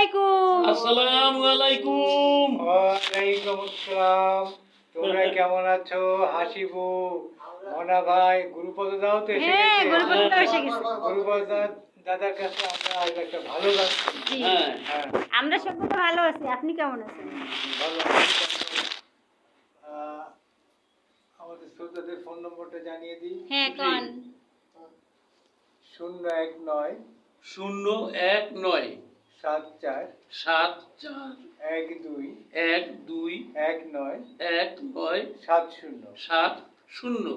আলাইকুম। আসসালামু আলাইকুম। ওয়ালাইকুম আসসালাম। তোমরা কেমন আছো? হাসিবু, মনা ভাই, গুরুপদ দাও তো এসে হ্যাঁ, গেছে। গুরুপদ এসে গেছে। গুরুপদ দাদার কাছে আমরা আজ একটা ভালো লাগছে। জি। হ্যাঁ, হ্যাঁ, আমরা সকলে ভালো আছি। আপনি কেমন আছেন? ভালো আছি। আহ, আমাদের শ্রোতাদের ফোন নম্বরটা জানিয়ে দিই। হ্যাঁ, জি। কোন? 019 019 74 74 12 12 19 19 70। 70।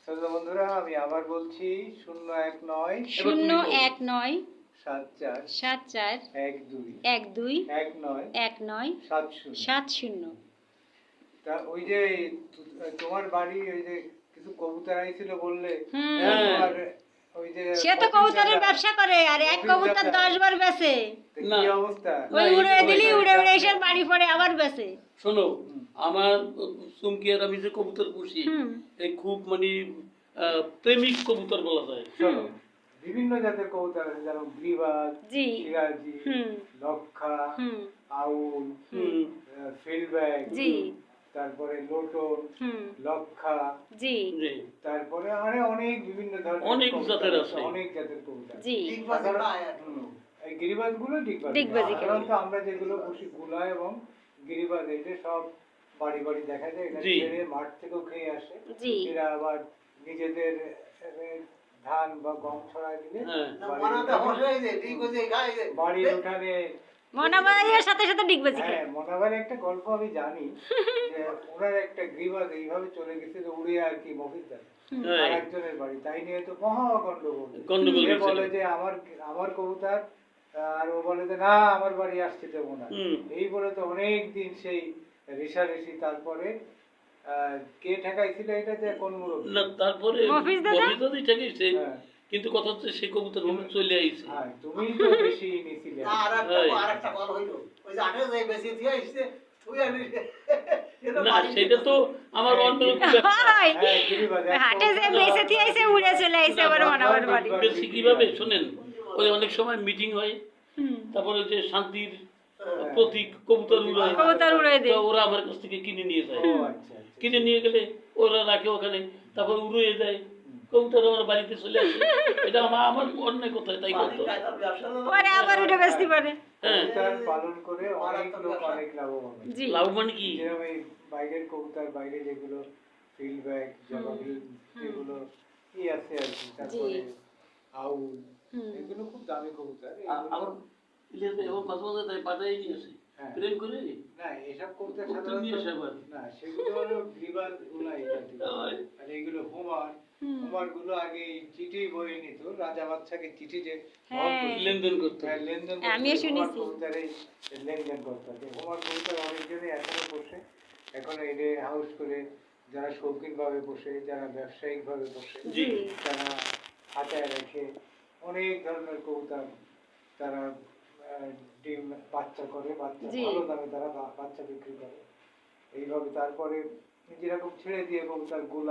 শ্রোতা বন্ধুরা, আমি আবার বলছি 019 019 74 74 12 12 19 19 70। 70। তা ওই যে তোমার বাড়ি ওই যে কিছু কবুতর আইছিল বললে, হুম। তোমার ওই যে সে তো কবুতরের ব্যবসা করে আর এক কবুতর 10 বার বেচে। কি না। অবস্থা? ওই না, উড়ে এই যে দিলি ওইটা- উড়ে উড়ে এসে বাড়ি পড়ে আবার বেচে। শোনো, আমার চুমকি আর আমি যে কবুতর পুষি, হুম। এই খুব মানে প্রেমিক কবুতর বলা যায়। শোনো, বিভিন্ন জাতের কবুতর আছে, যেমন গ্রিবাজ, জি। সিরাজি, হুম। লক্ষা, হুম। আউল, হুম, ফিল্ডব্যাক, জি। তারপরে লোটন, হুম। লক্ষা, জি। জি। তারপরে অনেক বিভিন্ন ধরনের অনেক কবুতর জাতের আছে। অনেক জাতের কবুতর। জি। এই গিরিবাজ গুলো ডিগবাজি করে। সাধারণত আমরা যেগুলো পুষি গুলা এবং গিরিবাজ, এটা সব বাড়ি বাড়ি দেখা যায়। এটা জি। ছেড়ে মাঠ থেকেও খেয়ে আসে। জি। এরা আবার নিজেদের ধান বা গম ছড়ায় দিলে হ্যাঁ। বাড়ির উঠানে। মনা ভাইয়ের সাথে সাথে ডিগবাজি হ্যাঁ, খায়। মোনাবার একটা গল্প আমি জানি যে ওনার একটা গ্রিবাজ এইভাবে চলে গেছিল উড়ে আর কি মফিজদার হ্যাঁ। আর একজনের বাড়ি, তাই নিয়ে তো মহা গন্ডগোল। গন্ডগোল সে হয়েছিল। বলে যে আমার কবুতর, আর ও বলে যে না আমার বাড়ি আসতে দেবো না। হুম। এই বলে তো অনেক দিন সেই রেষারেষি। তারপরে কে ঠেকাইছিল এটা, যে কোন মুরব্বী? না, তারপরে মফিজ দাদা? মফিজ দাদাই ঠেকেছে, হ্যাঁ। কিন্তু কথা হচ্ছে সে কবুতর ভাবে চলে আইছে। হ্যাঁ, তুমি তো বেশি নিছিলে। না, সেটা তো আমার অন্য হয়। হ্যাঁ, গিরিবাজ এক হাটে যে কবুতর- বেঁচে দিয়ে আইছে উড়ে চলে আইছে আবার মনাবার বাড়ি। বেশি কিভাবে শোনেন, ওই অনেক সময় মিটিং হয়, হুম। তারপরে যে শান্তির প্রতীক কবুতর উড়ায়, কবুতর উড়ে তো দেয়। ওরা আমার কাছ থেকে কিনে নিয়ে যায়। ও আচ্ছা, আচ্ছা। কিনে নিয়ে গেলে ওরা রাখে ওখানে, তারপর উড়িয়ে দেয়, কবুতর আমার বাড়িতে চলে আসে। এটা আমার অন্যায় কোথায় তাই করতো। পরে আবার উঠে বেচতে পারে। হ্যাঁ, কবুতর পালন করে অনেক লোক অনেক লাভবান হয়। জি। লাভবান কি? যেরকম এই বাইরের কবুতর, বাইরে যেগুলো ফিল্ডব্যাক, জবাবি, এগুলো কি আছে আর কি, তারপরে আউল, হুম। এগুলো খুব দামি কবুতর। আমার ইলিয়াস এখন মাঝে মাঝে তাই পাঠাই নিয়ে আসে, হ্যাঁ। প্রেম করে। না, এসব কবুতর কবুতর নিয়ে আসে আবার। সাধারণত না, সেগুলো হলো গ্রিবাজ গুলা এই জাতীয়। হয়। আর এইগুলো হোমার, হোমার গুলো আগে এই চিঠি বই নিত, রাজা বাদশাকে চিঠি যে বহন হ্যাঁ। করতো, লেনদেন করতো। হ্যাঁ, লেনদেন করতো, আমিও হোমার শুনেছি। কবুতরে লেনদেন করতো। তো হোমার কবুতর অনেকজনই এখনো পোষে, এখনো এদের হাউস করে, যারা শৌখিন ভাবে পোষে, যারা ব্যবসায়িক ভাবে পোষে, জি। তারা হাতায় রেখে অনেক ধরনের কবুতর তারা ডিম বাচ্চা করে, বাচ্চা জি। ভালো দামে তারা বাচ্চা বিক্রি করে এইভাবে। তারপরে যেরকম ছেড়ে দিয়ে কবুতর গুলা